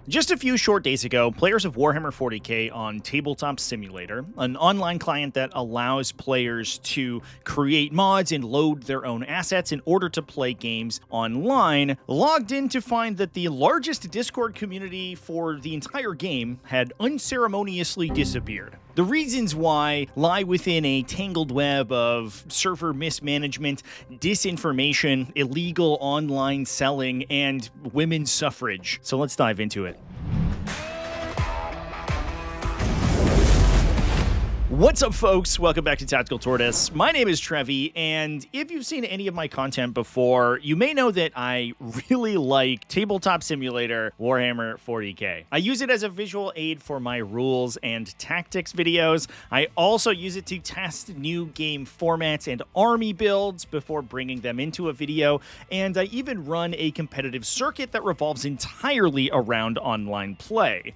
Just a few short days ago, players of Warhammer 40k on Tabletop Simulator, an online client that allows players to create mods and load their own assets in order to play games online, logged in to find that the largest Discord community for the entire game had unceremoniously disappeared. The reasons why lie within a tangled web of server mismanagement, disinformation, illegal online selling, and women's suffrage. So let's dive into it. What's up, folks? Welcome back to TacticalTortoise. My name is Trevi, and if you've seen any of my content before, you may know that I really like Tabletop Simulator Warhammer 40k. I use it as a visual aid for my rules and tactics videos. I also use it to test new game formats and army builds before bringing them into a video, and I even run a competitive circuit that revolves entirely around online play.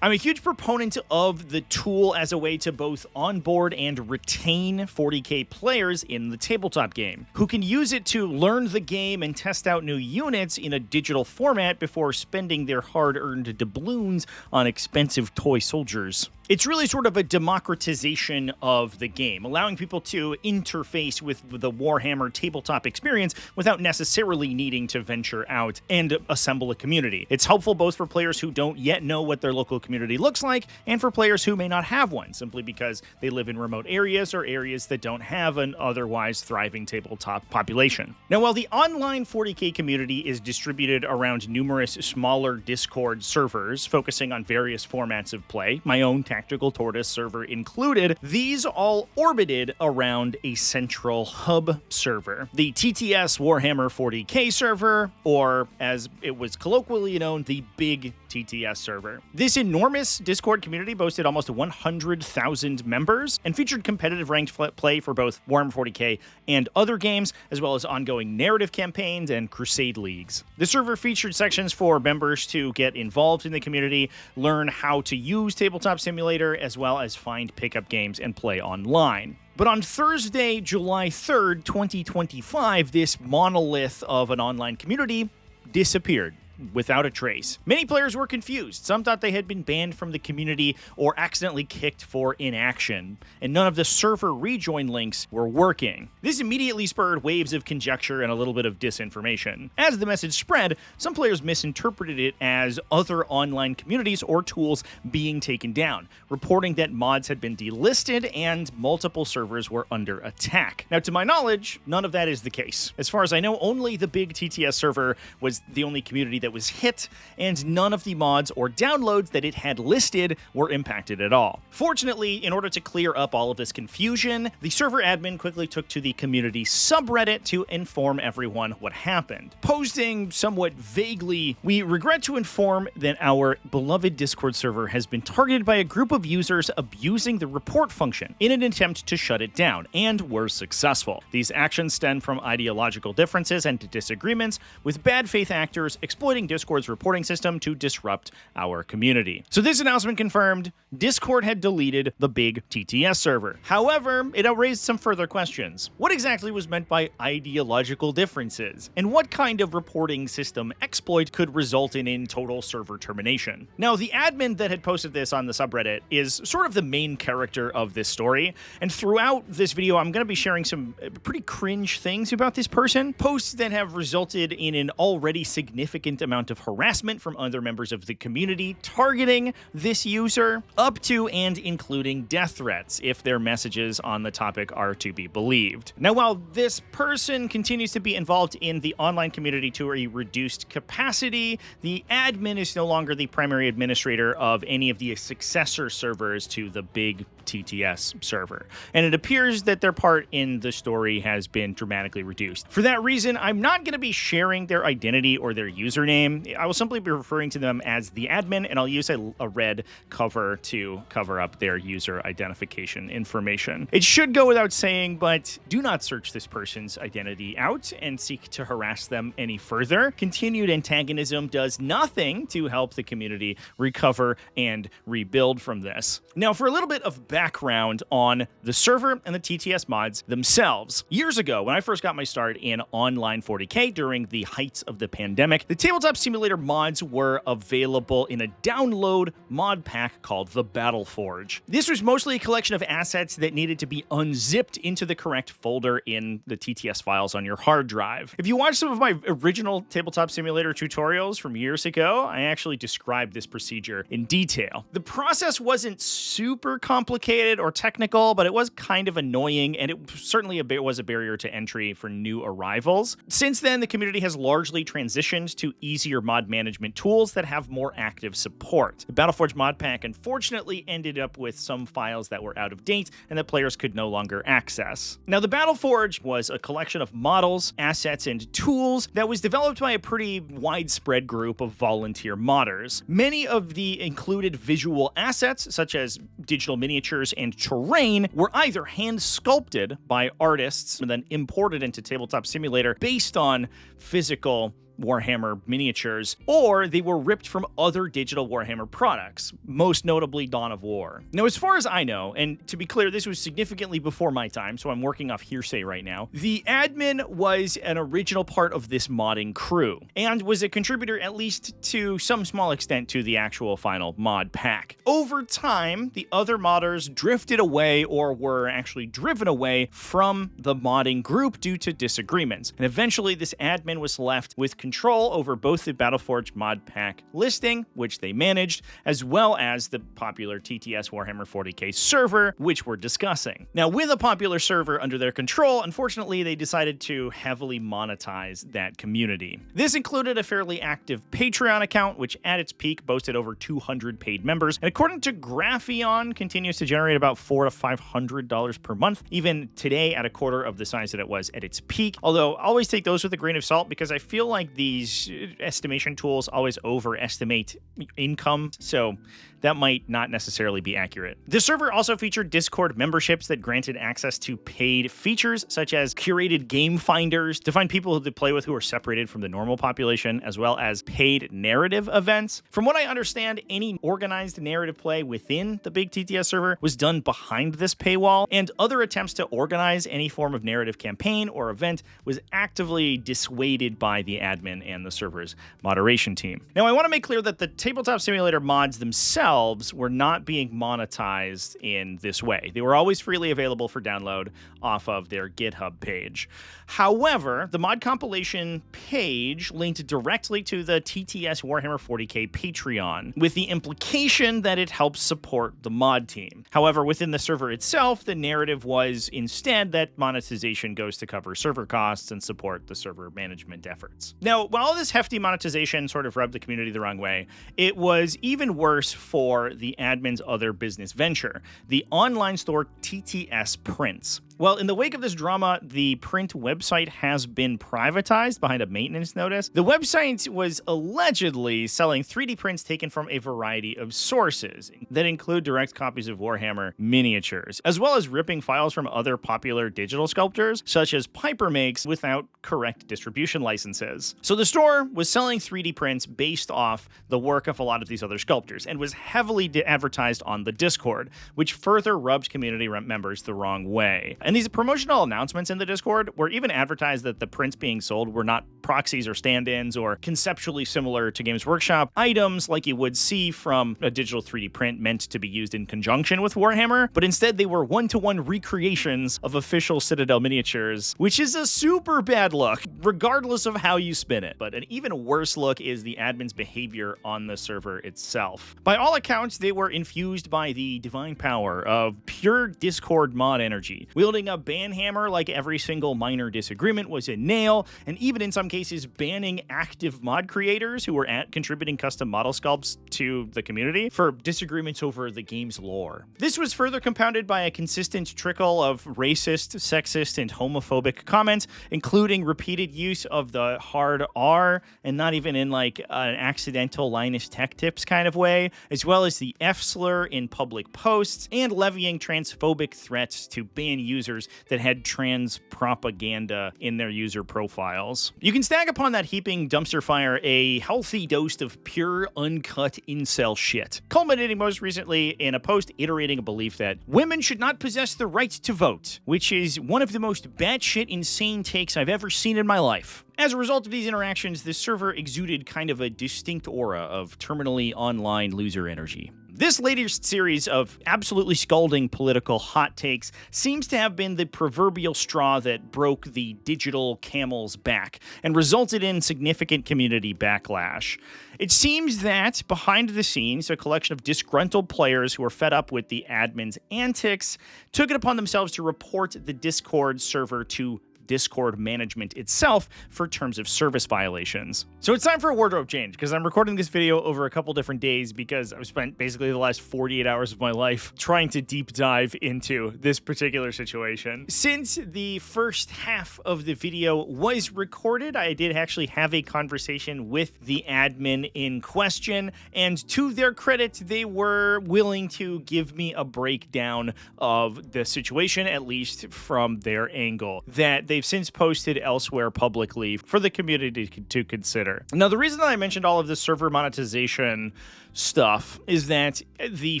I'm a huge proponent of the tool as a way to both onboard and retain 40k players in the tabletop game, who can use it to learn the game and test out new units in a digital format before spending their hard-earned doubloons on expensive toy soldiers. It's really sort of a democratization of the game, allowing people to interface with the Warhammer tabletop experience without necessarily needing to venture out and assemble a community. It's helpful both for players who don't yet know what their local community looks like, and for players who may not have one, simply because they live in remote areas or areas that don't have an otherwise thriving tabletop population. Now, while the online 40k community is distributed around numerous smaller Discord servers focusing on various formats of play, my own TacticalTortoise server included, these all orbited around a central hub server, the TTS Warhammer 40k server, or as it was colloquially known, the Big TTS server. This enormous Discord community boasted almost 100,000 members and featured competitive ranked play for both Warhammer 40k and other games, as well as ongoing narrative campaigns and crusade leagues. The server featured sections for members to get involved in the community, learn how to use Tabletop Simulator, as well as find pickup games and play online. But on Thursday, July 3rd, 2025, this monolith of an online community disappeared without a trace. Many players were confused. Some thought they had been banned from the community or accidentally kicked for inaction, and none of the server rejoin links were working. This immediately spurred waves of conjecture and a little bit of disinformation. As the message spread, some players misinterpreted it as other online communities or tools being taken down, reporting that mods had been delisted and multiple servers were under attack. Now, to my knowledge, none of that is the case. As far as I know, only the Big TTS server was the only community that was hit, and none of the mods or downloads that it had listed were impacted at all. Fortunately, in order to clear up all of this confusion, the server admin quickly took to the community subreddit to inform everyone what happened, posting somewhat vaguely, "We regret to inform that our beloved Discord server has been targeted by a group of users abusing the report function in an attempt to shut it down, and were successful. These actions stem from ideological differences and disagreements with bad faith actors exploiting Discord's reporting system to disrupt our community." So this announcement confirmed Discord had deleted the Big TTS server. However, it raised some further questions. What exactly was meant by ideological differences? And what kind of reporting system exploit could result in total server termination? Now, the admin that had posted this on the subreddit is sort of the main character of this story, and throughout this video, I'm going to be sharing some pretty cringe things about this person, posts that have resulted in an already significant amount of harassment from other members of the community targeting this user, up to and including death threats if their messages on the topic are to be believed. Now, while this person continues to be involved in the online community to a reduced capacity, the admin is no longer the primary administrator of any of the successor servers to the Big TTS server, and it appears that their part in the story has been dramatically reduced. For that reason, I'm not going to be sharing their identity or their username. I will simply be referring to them as the admin, and I'll use a red cover to cover up their user identification information. It should go without saying, but do not search this person's identity out and seek to harass them any further. Continued antagonism does nothing to help the community recover and rebuild from this. Now, for a little bit of background on the server and the TTS mods themselves. Years ago, when I first got my start in online 40K during the heights of the pandemic, the Tabletop Simulator mods were available in a download mod pack called the Battleforge. This was mostly a collection of assets that needed to be unzipped into the correct folder in the TTS files on your hard drive. If you watch some of my original Tabletop Simulator tutorials from years ago, I actually described this procedure in detail. The process wasn't super complicated or technical, but it was kind of annoying, and it certainly was a barrier to entry for new arrivals. Since then, the community has largely transitioned to easier mod management tools that have more active support. The Battleforge mod pack unfortunately ended up with some files that were out of date and that players could no longer access. Now, the Battleforge was a collection of models, assets, and tools that was developed by a pretty widespread group of volunteer modders. Many of the included visual assets, such as digital miniatures and terrain, were either hand-sculpted by artists and then imported into Tabletop Simulator based on physical Warhammer miniatures, or they were ripped from other digital Warhammer products, most notably Dawn of War. Now, as far as I know, and to be clear, this was significantly before my time, so I'm working off hearsay right now, the admin was an original part of this modding crew, and was a contributor at least to some small extent to the actual final mod pack. Over time, the other modders drifted away or were actually driven away from the modding group due to disagreements, and eventually this admin was left with control over both the Battleforge mod pack listing, which they managed, as well as the popular TTS Warhammer 40K server, which we're discussing. Now, with a popular server under their control, unfortunately, they decided to heavily monetize that community. This included a fairly active Patreon account, which at its peak boasted over 200 paid members, and according to Graphion, continues to generate about $400 to $500 per month, even today at a quarter of the size that it was at its peak. Although, always take those with a grain of salt, because I feel like these estimation tools always overestimate income, so that might not necessarily be accurate. The server also featured Discord memberships that granted access to paid features, such as curated game finders to find people to play with who are separated from the normal population, as well as paid narrative events. From what I understand, any organized narrative play within the big TTS server was done behind this paywall, and other attempts to organize any form of narrative campaign or event was actively dissuaded by the admin and the server's moderation team. Now, I want to make clear that the Tabletop Simulator mods themselves were not being monetized in this way. They were always freely available for download off of their GitHub page. However, the mod compilation page linked directly to the TTS Warhammer 40K Patreon, with the implication that it helps support the mod team. However, within the server itself, the narrative was instead that monetization goes to cover server costs and support the server management efforts. Now, while all this hefty monetization sort of rubbed the community the wrong way, it was even worse for the admin's other business venture, the online store TTS Prints. Well, in the wake of this drama, the print website has been privatized behind a maintenance notice. The website was allegedly selling 3D prints taken from a variety of sources that include direct copies of Warhammer miniatures, as well as ripping files from other popular digital sculptors, such as Piper makes, without correct distribution licenses. So the store was selling 3D prints based off the work of a lot of these other sculptors, and was heavily advertised on the Discord, which further rubbed community members the wrong way. And these promotional announcements in the Discord were even advertised that the prints being sold were not proxies or stand-ins or conceptually similar to Games Workshop items like you would see from a digital 3D print meant to be used in conjunction with Warhammer, but instead they were one-to-one recreations of official Citadel miniatures, which is a super bad look, regardless of how you spin it. But an even worse look is the admin's behavior on the server itself. By all accounts, they were infused by the divine power of pure Discord mod energy, wielding a ban hammer like every single minor disagreement was a nail, and even in some cases banning active mod creators who were contributing custom model sculpts to the community for disagreements over the game's lore. This was further compounded by a consistent trickle of racist, sexist, and homophobic comments, including repeated use of the hard R, and not even in like an accidental Linus Tech Tips kind of way, as well as the F slur in public posts, and levying transphobic threats to ban users users that had trans propaganda in their user profiles. You can stack upon that heaping dumpster fire a healthy dose of pure, uncut incel shit, culminating most recently in a post iterating a belief that women should not possess the right to vote, which is one of the most batshit insane takes I've ever seen in my life. As a result of these interactions, the server exuded kind of a distinct aura of terminally online loser energy. This latest series of absolutely scalding political hot takes seems to have been the proverbial straw that broke the digital camel's back and resulted in significant community backlash. It seems that, behind the scenes, a collection of disgruntled players who are fed up with the admin's antics took it upon themselves to report the Discord server to Discord management itself for terms of service violations. So it's time for a wardrobe change, because I'm recording this video over a couple different days because I've spent basically the last 48 hours of my life trying to deep dive into this particular situation. Since the first half of the video was recorded, I did actually have a conversation with the admin in question, and to their credit, they were willing to give me a breakdown of the situation, at least from their angle, that they've since posted elsewhere publicly for the community to consider. Now, the reason that I mentioned all of this server monetization stuff is that the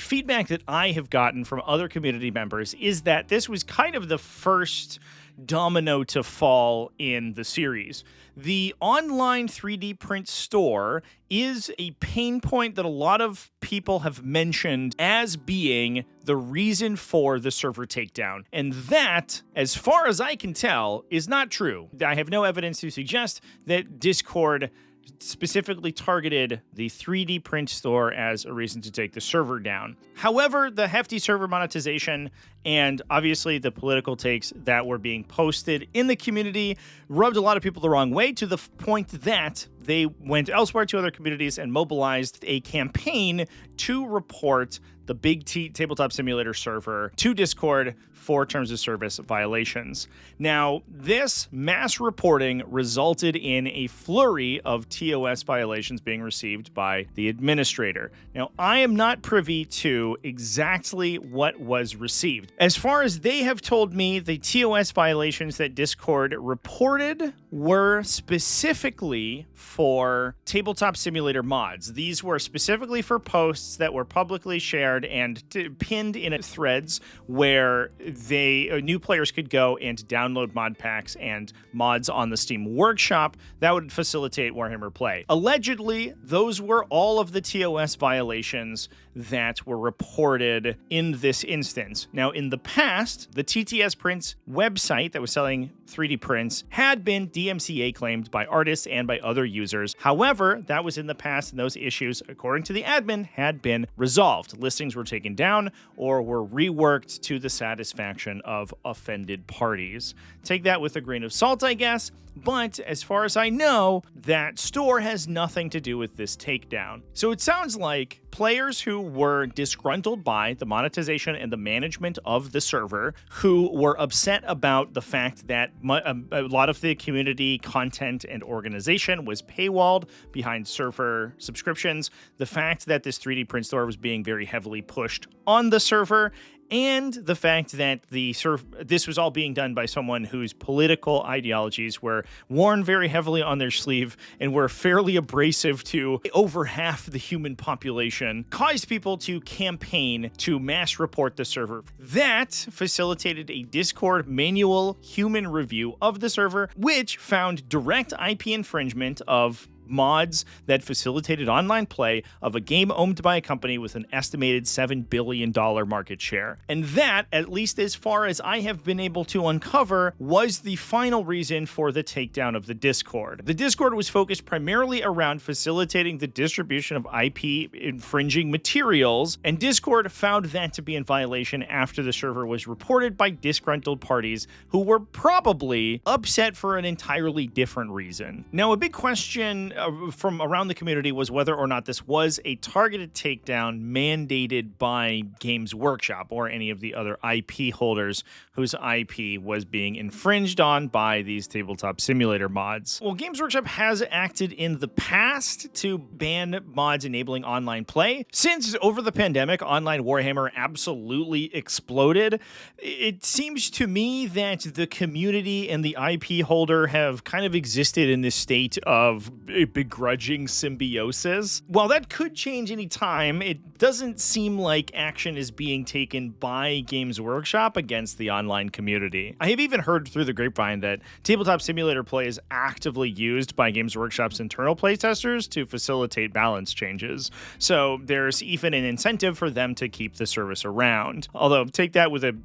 feedback that I have gotten from other community members is that this was kind of the first domino to fall in the series. The online 3D print store is a pain point that a lot of people have mentioned as being the reason for the server takedown. And that, as far as I can tell, is not true. I have no evidence to suggest that Discord specifically targeted the 3D print store as a reason to take the server down. However, the hefty server monetization and obviously the political takes that were being posted in the community rubbed a lot of people the wrong way, to the point that they went elsewhere to other communities and mobilized a campaign to report the Big T Tabletop Simulator server to Discord for terms of service violations. Now, this mass reporting resulted in a flurry of TOS violations being received by the administrator. Now, I am not privy to exactly what was received. As far as they have told me, the TOS violations that Discord reported were specifically for Tabletop Simulator mods. These were specifically for posts that were publicly shared and pinned in threads where new players could go and download mod packs and mods on the Steam Workshop that would facilitate Warhammer play. Allegedly, those were all of the TOS violations that were reported in this instance. Now, in the past, the TTS Prints website that was selling 3D prints had been DMCA claimed by artists and by other users. However, that was in the past, and those issues, according to the admin, had been resolved. Listings were taken down or were reworked to the satisfaction of offended parties. Take that with a grain of salt, I guess, but as far as I know, that store has nothing to do with this takedown. So it sounds like players who were disgruntled by the monetization and the management of the server, who were upset about the fact that a lot of the community content and organization was paywalled behind server subscriptions, the fact that this 3D print store was being very heavily pushed on the server, and the fact that this was all being done by someone whose political ideologies were worn very heavily on their sleeve and were fairly abrasive to over half the human population, caused people to campaign to mass report the server. That facilitated a Discord manual human review of the server, which found direct IP infringement of mods that facilitated online play of a game owned by a company with an estimated $7 billion market share. And that, at least as far as I have been able to uncover, was the final reason for the takedown of the Discord. The Discord was focused primarily around facilitating the distribution of IP infringing materials, and Discord found that to be in violation after the server was reported by disgruntled parties who were probably upset for an entirely different reason. Now, a big question from around the community was whether or not this was a targeted takedown mandated by Games Workshop or any of the other IP holders whose IP was being infringed on by these Tabletop Simulator mods. Well, Games Workshop has acted in the past to ban mods enabling online play. Since over the pandemic, online Warhammer absolutely exploded, it seems to me that the community and the IP holder have kind of existed in this state of a begrudging symbiosis. While that could change any time, it doesn't seem like action is being taken by Games Workshop against the online community. I have even heard through the grapevine that Tabletop Simulator play is actively used by Games Workshop's internal playtesters to facilitate balance changes, so there's even an incentive for them to keep the service around. Although, take that with a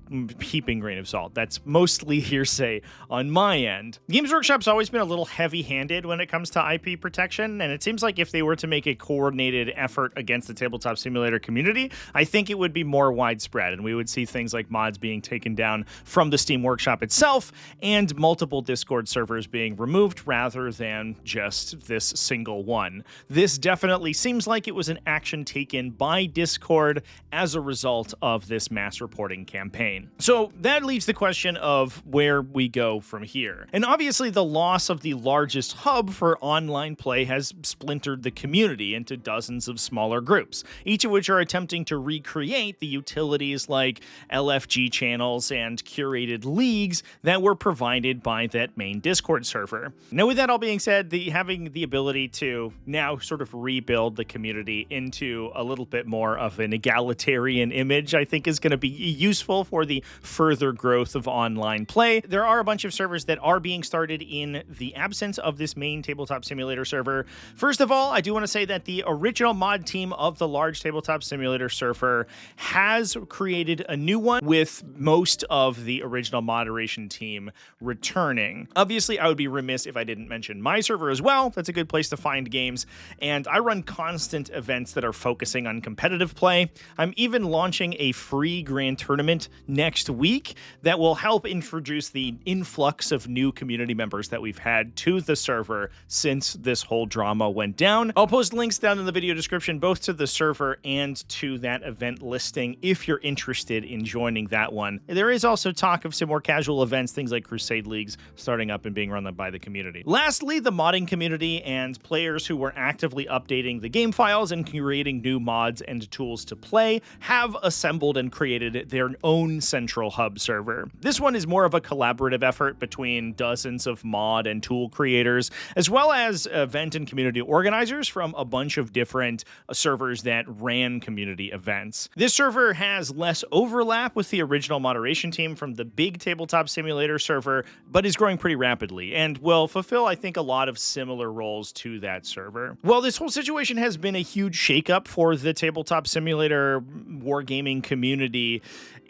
heaping grain of salt. That's mostly hearsay on my end. Games Workshop's always been a little heavy-handed when it comes to IP protection, and it seems like if they were to make a coordinated effort against the Tabletop Simulator community, I think it would be more widespread, and we would see things like mods being taken down from the Steam Workshop itself, and multiple Discord servers being removed rather than just this single one. This definitely seems like it was an action taken by Discord as a result of this mass reporting campaign. So that leaves the question of where we go from here. And obviously the loss of the largest hub for online play has splintered the community into dozens of smaller groups, each of which are attempting to recreate the utilities like LFG channels and curated leagues that were provided by that main Discord server. Now, with that all being said, having the ability to now sort of rebuild the community into a little bit more of an egalitarian image, I think is going to be useful for the further growth of online play. There are a bunch of servers that are being started in the absence of this main Tabletop Simulator server. First of all, I do want to say that the original mod team of the large Tabletop Simulator server has created a new one with most of the original moderation team returning. Obviously, I would be remiss if I didn't mention my server as well. That's a good place to find games, and I run constant events that are focusing on competitive play. I'm even launching a free grand tournament next week that will help introduce the influx of new community members that we've had to the server since this whole drama went down. I'll post links down in the video description both to the server and to that event listing if you're interested in joining that one. There is also talk of some more casual events, things like Crusade Leagues, starting up and being run by the community. Lastly, the modding community and players who were actively updating the game files and creating new mods and tools to play have assembled and created their own central hub server. This one is more of a collaborative effort between dozens of mod and tool creators, as well as event and community organizers from a bunch of different servers that ran community events. This server has less overlap with the original moderation team from the big Tabletop Simulator server, but is growing pretty rapidly and will fulfill, I think, a lot of similar roles to that server. Well, this whole situation has been a huge shakeup for the Tabletop Simulator wargaming community,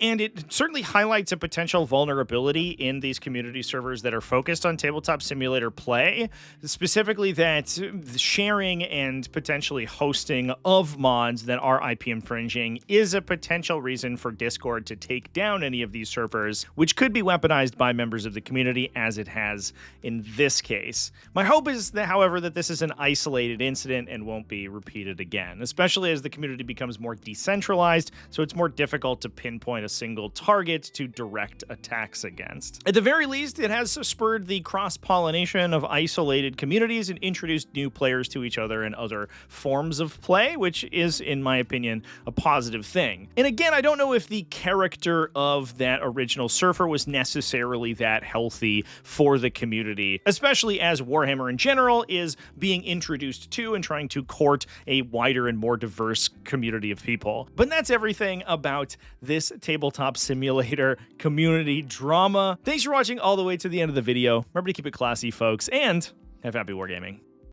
and it certainly highlights a potential vulnerability in these community servers that are focused on Tabletop Simulator play, specifically that sharing and potentially hosting of mods that are IP infringing is a potential reason for Discord to take down any of these servers, which could be weaponized by members of the community as it has in this case. My hope is that, however, that this is an isolated incident and won't be repeated again, especially as the community becomes more decentralized, so it's more difficult to pinpoint a single target to direct attacks against. At the very least, it has spurred the cross-pollination of isolated communities and introduced new players to each other and other forms of play, which is, in my opinion, a positive thing. And again, I don't know if the character of that original server was necessarily that healthy for the community, especially as Warhammer in general is being introduced to and trying to court a wider and more diverse community of people. But that's everything about this Tabletop Simulator community drama. Thanks for watching all the way to the end of the video. Remember to keep it classy, folks, and have happy wargaming.